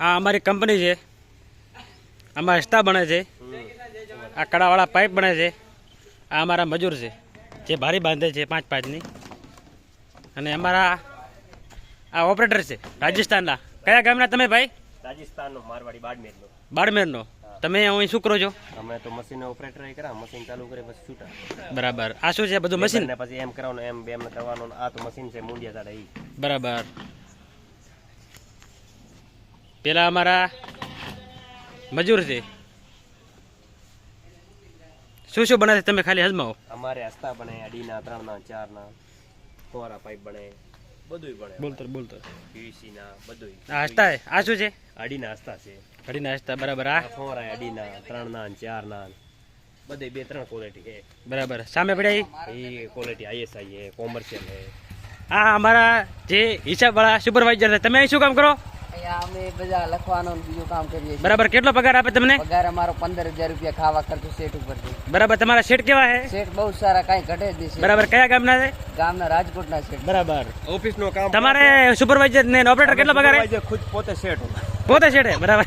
આ અમારી કંપની છે, આમાં સ્ટા બને છે, આ કડાવાળા પાઇપ બને છે, આ અમારા મજૂર છે જે ભારી બાંધે છે 5-5ની, અને અમારા આ ઓપરેટર છે રાજસ્થાનના. કયા ગામના તમે ભાઈ? રાજસ્થાનનો મારવાડી બાડમેરનો. બાડમેરનો. તમે અહીં શું કરો છો? અમે તો મશીન ઓપરેટર કરા, મશીન ચાલુ કરે પછી છૂટા. બરાબર. આ શું છે બધું મશીન? ને પછી એમ કરવાનું, એમ બેમ કરવાનું. આ તો મશીન છે મુંડિયા સાડા ઈ. બરાબર. પેલા અમારા મજૂર છે. શું શું બને છે તમે ખાલી હજમાવો? અમારે હસ્તા બને, અડીના, 3ના, 4ના, ફોરા પાઇપ બને, બધુંય બને. બોલતો પીવીસી ના બધુંય. આ હસ્તા છે. આ શું છે? અડીના હસ્તા છે. ઘડીના હસ્તા. બરાબર. આ ફોરા અડીના, 3ના, 4ના, બધે 2-3 ક્વોલિટી છે. બરાબર. સામે પડ્યા એ ક્વોલિટી આઈએસઆઈ છે, કોમર્શિયલ છે. આ અમારા જે હિસાબવાળા સુપરવાઇઝર છે. તમે અહીં શું કામ કરો? અમે બધા લખવાનું બીજું કામ કરીએ છીએ. બરાબર. કેટલો પગાર આપે તમને? પગાર અમારો 15,000 રૂપિયા ખાવા ખર્ચો સેટ ઉપર છે. બરાબર. તમારા સેટ કેવા છે? સેટ બહુ સારા, કાંઈ ઘટે જ નહીં. બરાબર. કયા ગામના છે? ગામના રાજકોટના સેટ. બરાબર. ઓફિસ નું કામ તમારે સુપરવાઇઝર ને ઓપરેટર કેટલો પગાર છે? ખુદ પોતે સેટ પોતે સેટ છે. બરાબર.